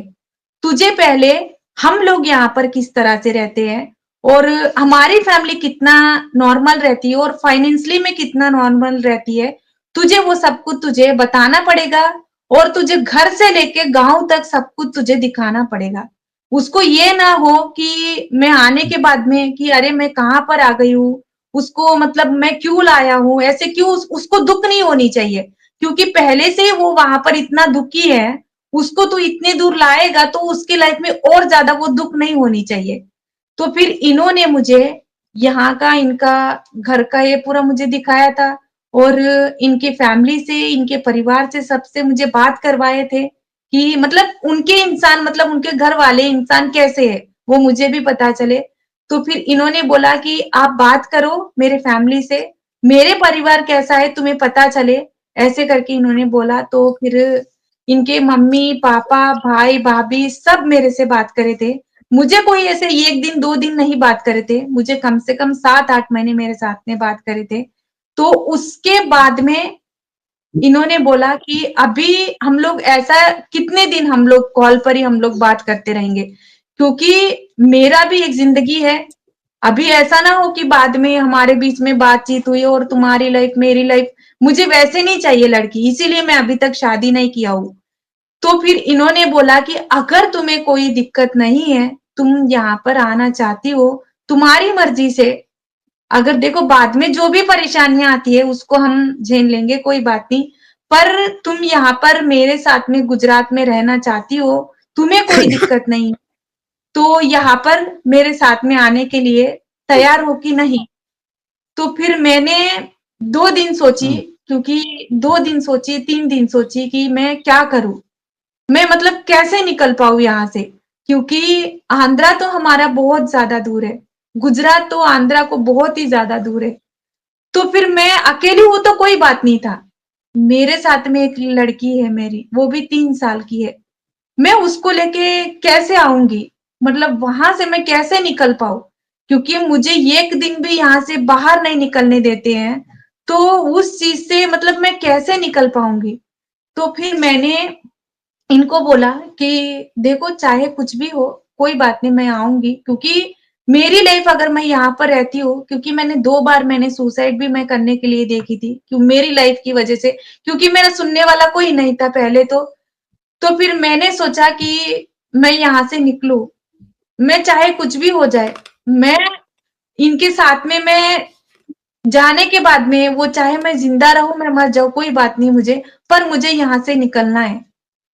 तुझे पहले हम लोग यहाँ पर किस तरह से रहते हैं और हमारी फैमिली कितना नॉर्मल रहती है और फाइनेंशियली में कितना नॉर्मल रहती है, तुझे वो सब कुछ तुझे बताना पड़ेगा और तुझे घर से लेके गाँव तक सब कुछ तुझे दिखाना पड़ेगा। उसको ये ना हो कि मैं आने के बाद में कि अरे मैं कहाँ पर आ गई हूँ, उसको मतलब मैं क्यों लाया हूँ, ऐसे क्यों उसको दुःख नहीं होनी चाहिए। क्योंकि पहले से ही वो वहाँ पर इतना दुखी है, उसको तू इतने दूर लाएगा तो उसकी लाइफ में और ज़्यादा वो दुःख नहीं होनी चाहिए। तो फिर इन्होंने मुझे यहाँ का इनका घर का ये पूरा मुझे दिखाया था और इनके फैमिली से, इनके परिवार से सबसे मुझे बात करवाए थे कि मतलब उनके इंसान मतलब उनके घर वाले इंसान कैसे हैं, वो मुझे भी पता चले। तो फिर इन्होंने बोला कि आप बात करो मेरे फैमिली से, मेरे परिवार कैसा है तुम्हें पता चले, ऐसे करके इन्होंने बोला। तो फिर इनके मम्मी-पापा, भाई-भाभी सब मेरे से बात करे थे। मुझे कोई ऐसे 1 दिन, 2 दिन नहीं बात करे थे। मुझे कम से कम 7-8 महीने मेरे साथ में बात करे थे। तो उसके बाद में इन्होंने बोला कि अभी हम लोग ऐसा कितने दिन हम लोग कॉल पर ही हम लोग बात करते रहेंगे, क्योंकि मेरा भी एक ज़िंदगी है। अभी ऐसा ना हो कि बाद में हमारे बीच में बातचीत हुई और तुम्हारी लाइफ़, मेरी लाइफ़ मुझे वैसे नहीं चाहिए लड़की, इसीलिए मैं अभी तक शादी नहीं किया हूँ। तो फिर इन्होंने बोला कि अगर तुम्हें कोई दिक्कत नहीं है, तुम यहाँ पर आना चाहती हो, तुम्हारी मर्ज़ी से, अगर देखो बाद में जो भी परेशानियाँ आती है उसको हम झेल लेंगे, कोई बात नहीं। पर तुम यहाँ पर मेरे साथ में गुजरात में रहना चाहती हो, तुम्हें कोई दिक्कत नहीं, तो यहाँ पर मेरे साथ में आने के लिए तैयार हो कि नहीं? तो फिर मैंने 2 दिन सोची क्योंकि 2 दिन सोची, 3 दिन सोची कि मैं क्या करूँ? मैं मतलब कैसे निकल पाऊँ यहाँ से? क्योंकि आंध्रा तो हमारा बहुत ज़्यादा दूर है। गुजरात तो आंध्रा को बहुत ही ज़्यादा दूर है। तो फिर मैं अकेली हूँ तो कोई बात नहीं था। मेरे साथ में एक लड़की है मेरी, वो भी 3 साल की है। मैं उसको लेके कैसे आऊँगी? मतलब वहाँ से मैं कैसे निकल पाऊँ? क्योंकि मुझे 1 दिन भी यहाँ से बाहर नहीं निकलने देते हैं, तो उस चीज़ से मतलब मैं कैसे निकल पाऊँगी? तो फिर मैंने इनको बोला कि देखो चाहे कुछ भी हो, कोई बात नहीं मैं आऊँगी क्योंकि मेरी लाइफ़ अगर मैं यहाँ पर रहती हूँ क्योंकि मैंने 2 बार मैंने सुसाइड भी मैं करने के लिए देखी थी, क्यों मेरी लाइफ़ की वज़ह से क्योंकि मेरा सुनने वाला कोई नहीं था पहले तो। तो फिर मैंने सोचा कि मैं यहाँ से निकलूँ, मैं चाहे कुछ भी हो जाए, मैं इनके साथ में मैं जाने के बाद में वो चाहे मैं ज़िंदा रहूँ, मैं मर जाऊँ, कोई बात नहीं मुझे, पर मुझे यहाँ से निकलना है।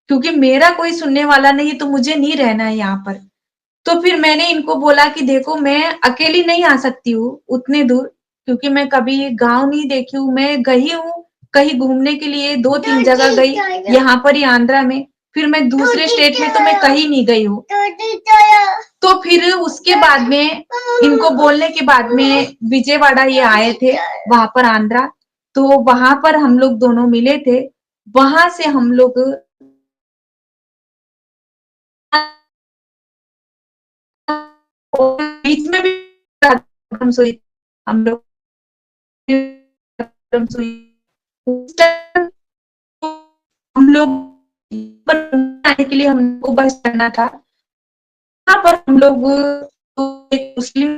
क्योंकि मेरा कोई सुनने वाला नहीं है तो मुझे नहीं रहना है यहाँ पर। तो फिर मैंने इनको बोला कि देखो मैं अकेली नहीं आ सकती हूँ उतने दूर क्योंकि मैं कभी गाँव नहीं देखी हूँ। मैं गई हूँ कहीं घूमने के लिए 2-3 जगह गई, यहाँ पर ही आंध्रा में। फिर मैं दूसरे स्टेट में तो मैं कहीं नहीं गई हूँ। तो फिर उसके बाद में इनको बोलने के बाद में विजयवाड़ा ये आए थे, वहाँ पर आंध्रा। तो वहाँ पर हम लोग दोनों मिले थे। वहाँ से हम लोग और बीच में भी प्रॉब्लम्स हुई हम लोग प्रॉब्लम्स हुई उस टाइम हम लोग पर आने के लिए हमको बस करना था वहाँ पर हम लोग एक मुस्लिम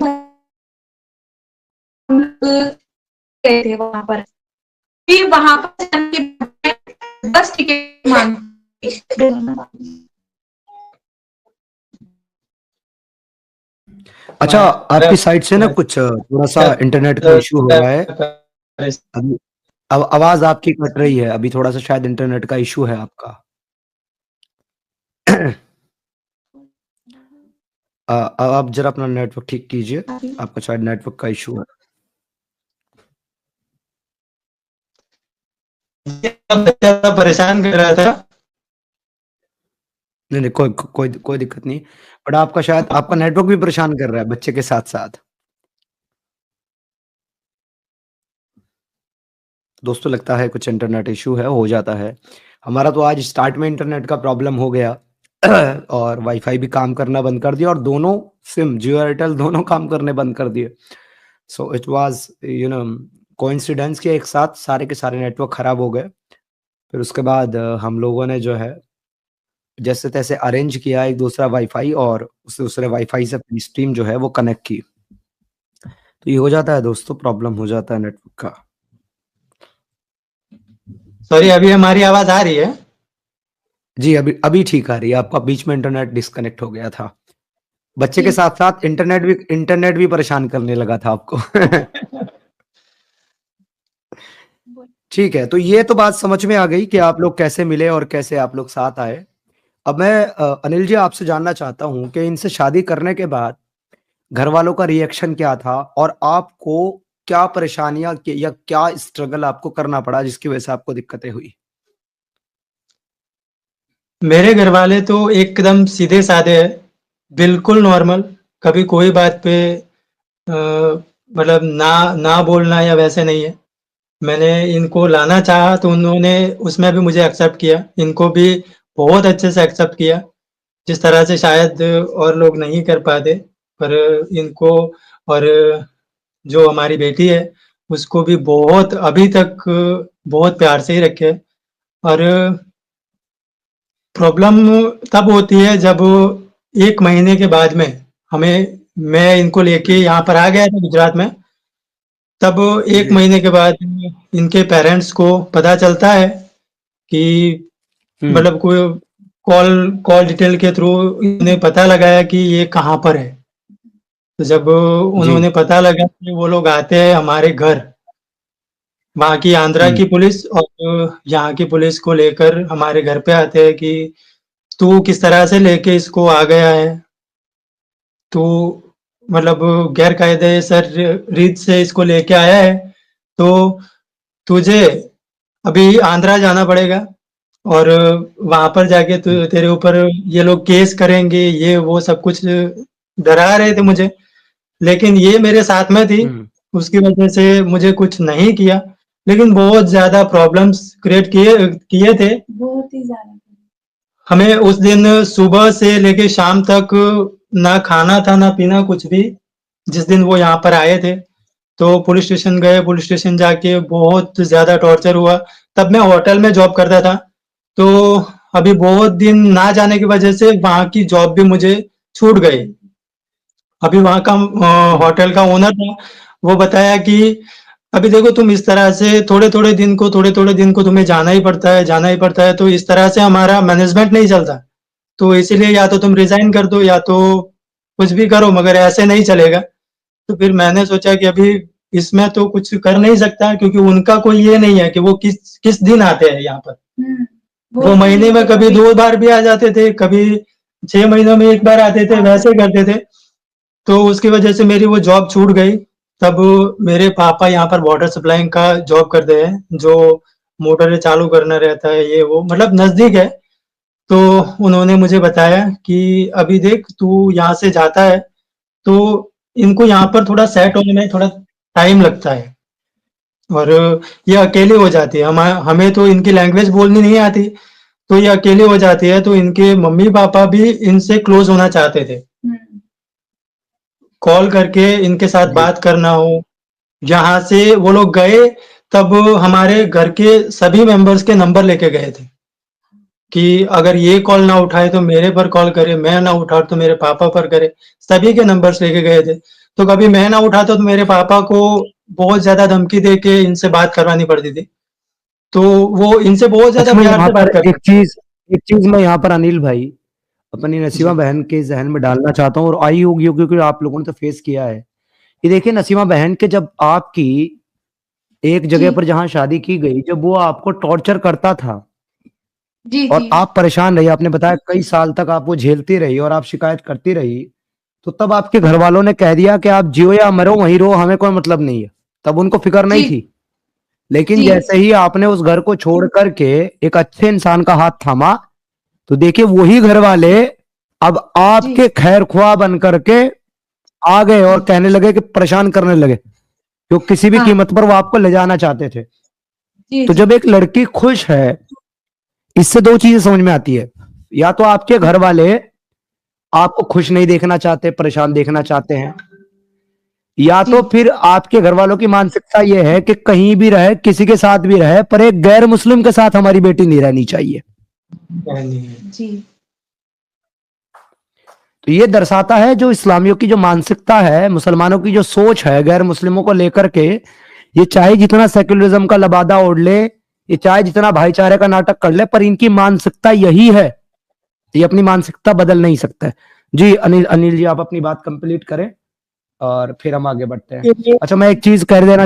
हम लोग गए थे वहाँ पर फिर वहाँ पर जाने के बाद बस टिकट मांगी अच्छा, आपकी साइड से ना कुछ थोड़ा-सा इंटरनेट का इश्यू हो रहा है। अभी आवाज़ आपकी कट रही है, अभी थोड़ा-सा शायद इंटरनेट का इश्यू है आपका। अब आप ज़रा अपना नेटवर्क ठीक कीजिए, आपका शायद नेटवर्क का इश्यू है। ज़्यादा परेशान कर रहा था। नहीं, नहीं, कोई दिक्कत नहीं। बट आपका शायद आपका नेटवर्क भी परेशान कर रहा है बच्चे के साथ-साथ। दोस्तों लगता है कुछ इंटरनेट इश्यू है, हो जाता है। हमारा तो आज स्टार्ट में इंटरनेट का प्रॉब्लम हो गया और वाईफ़ाई भी काम करना बंद कर दिया और दोनों सिम जियो, एयरटेल दोनों काम करने बंद कर दिए। So it was you know coincidence कि एक साथ सारे के सारे नेटवर्क खराब हो गए। फिर उसके बाद हम लोगों ने जो है जैसे-तैसे अरेंज किया एक दूसरा वाईफ़ाई और उस दूसरे वाईफ़ाई से अपनी स्ट्रीम जो है वो कनेक्ट की। तो ये हो जाता है दोस्तों, प्रॉब्लम हो जाता है नेटवर्क का। सॉरी, अभी हमारी आवाज़ आ रही है? जी, अभी ठीक आ रही है, आपका बीच में इंटरनेट डिस्कनेक्ट हो गया था। बच्चे के जी। साथ-साथ इंटरनेट भी परेशान करने लगा था आपको। ठीक है, तो ये तो बात समझ में आ गई कि आप लोग कैसे मिले और कैसे आप लोग साथ आए। अब मैं अनिल जी आपसे जानना चाहता हूँ कि इनसे शादी करने के बाद घरवालों का रिएक्शन क्या था? और आपको क्या परेशानियाँ क या क्या स्ट्रगल आपको करना पड़ा जिसकी वजह से आपको दिक्कतें हुई? मेरे घरवाले तो एकदम सीधे-साधे हैं, बिल्कुल नॉर्मल, कभी कोई बात पे मतलब ना ना बोलना या वैसे नहीं है। मैंने इनको लाना चाहा तो उन्होंने उसमें भी मुझे एक्सेप्ट किया, इनको भी बहुत अच्छे से एक्सेप्ट किया, जिस तरह से शायद और लोग नहीं कर पाते। पर इनको और जो हमारी बेटी है, उसको भी बहुत अभी तक बहुत प्यार से ही रखे है। और प्रॉब्लम तब होती है जब 1 महीने के बाद में मैं इनको लेके यहाँ पर आ गया था गुजरात में। तब 1 जी। महीने के बाद इनके पेरेंट्स को पता चलता है कि हुँ, मतलब कोई कॉल कॉल डिटेल के थ्रू इन्हें पता लगाया कि ये कहाँ पर है। तो जब जी। उन्होंने पता लगा कि वो लोग आते हैं हमारे घर, वहाँ की आंध्रा हुँ, की पुलिस और यहाँ की पुलिस को लेकर हमारे घर पे आते हैं कि तू किस तरह से लेके इसको आ गया है। तू मतलब गैर कायदेसर रीत से इसको लेके आया है, तो तुझे अभी आंध्रा जाना पड़ेगा और वहाँ पर जाके हुँ, तेरे ऊपर ये लोग केस करेंगे, ये वो सब कुछ डरा रहे थे मुझे। लेकिन ये मेरे साथ में थी, हुँ। उसकी वजह से मुझे कुछ नहीं किया, लेकिन बहुत ज़्यादा प्रॉब्लम्स क्रिएट किए किए थे। बहुत ही ज़्यादा। हमें उस दिन सुबह से लेके शाम तक ना खाना था, ना पीना कुछ भी, जिस दिन वो यहाँ पर आए थे। तो पुलिस स्टेशन गए, पुलिस स्टेशन जाके बहुत ज़्यादा टॉर्चर हुआ। तब मैं होटल में जॉब करता था, तो अभी बहुत दिन ना जाने की वजह से वहाँ की जॉब भी मुझे छूट गई। अभी वहाँ का हुँ, होटल का ओनर था, वो बताया कि अभी देखो तुम इस तरह से थोड़े-थोड़े दिन को तुम्हें जाना ही पड़ता है, तो इस तरह से हमारा मैनेजमेंट नहीं चलता। तो इसीलिए या तो तुम रिज़ाइन कर दो या तो कुछ भी करो, मगर ऐसे नहीं चलेगा। तो फिर मैंने सोचा कि अभी इसमें तो कुछ कर नहीं सकता, क्योंकि उनका कोई ये नहीं है कि वो किस किस दिन आते हैं यहाँ पर। वो बोलते महीने नहीं में थे कभी कभी। 2 बार भी आ जाते थे, कभी 6 महीनों में 1 बार आते थे, वैसे करते थे। तो उसकी वजह से मेरी वो जॉब छूट गई। तब मेरे पापा यहाँ पर वाटर सप्लाइंग का जॉब करते हैं, जो मोटर चालू करना रहता है, ये वो मतलब नज़दीक है। तो उन्होंने मुझे बताया कि अभी देख तू यहाँ से जाता है, तो इनको यहाँ पर थोड़ा सेट होने में थोड़ा टाइम लगता है और ये अकेली हो जाती है। हमें तो इनकी लैंग्वेज बोलनी नहीं आती, तो ये अकेली हो जाती है, तो इनके मम्मी-पापा भी इनसे क्लोज़ होना चाहते थे। कॉल करके इनके साथ जी। बात करना हो, जहाँ से वो लोग गए, तब हमारे घर के सभी मेंबर्स के नंबर लेके गए थे, कि अगर ये कॉल ना उठाए तो मेरे पर कॉल करे, मैं ना उठाऊँ तो मेरे पापा पर करे, सभी के नंबर्स लेके गए थे। तो कभी मैं ना उठाता तो मेरे पापा को बहुत ज़्यादा धमकी देके इनसे बात करवानी पड़ती थी। तो वो इनसे बहुत ज़्यादा अच्छा, मैं प्यार वहाँ से बात पर करते एक थे। चीज़ एक चीज मैं यहाँ पर अनिल भाई अपनी नसीमा जी। बहन के जहन में डालना चाहता हूँ, और आई होगी क्योंकि आप लोगों ने तो फेस किया है। ये देखिए नसीमा बहन के जब आपकी एक जगह जी। पर जहाँ शादी की गई, जब वो आपको टॉर्चर करता था जी, और जी। आप परेशान रही, आपने बताया कई साल तक आप वो झेलती रही और आप शिकायत करती रही, तो तब आपके घर वालों ने कह दिया कि आप जियो या मरो वहीं रहो, हमें कोई मतलब नहीं है। तब उनको फिक्र नहीं जी, थी। लेकिन जी। जैसे ही आपने उस घर को छोड़ करके एक अच्छे इंसान का हाथ थामा, तो देखिए वही घर वाले अब जी, आपके खैरख्वाह बन करके आ गए और जी। कहने लगे कि परेशान करने लगे, क्योंकि किसी भी हाँ। कीमत पर वो आपको ले जाना चाहते थे। जी, तो जी। जब एक लड़की खुश है, इससे दो चीजें समझ में आती है। या तो आपके घर वाले आपको खुश नहीं देखना चाहते, परेशान देखना चाहते हैं, या जी। तो फिर आपके घर वालों की मानसिकता यह है कि कहीं भी रहे, किसी के साथ भी रहे, पर एक गैर मुस्लिम के साथ हमारी बेटी नहीं रहनी चाहिए। जी। तो ये दर्शाता है जो इस्लामियों की जो मानसिकता है, मुसलमानों की जो सोच है गैर मुस्लिमों को लेकर के, ये चाहे जितना सेक्युलरिज्म का लबादा ओढ़ ले, ये चाहे जितना भाईचारे का नाटक कर ले, पर इनकी मानसिकता यही है। ये अपनी मानसिकता बदल नहीं सकता है। जी अनिल, अनिल जी आप अपनी बात कंप्लीट करें और फिर हम आगे बढ़ते हैं। अच्छा मैं एक चीज कह देना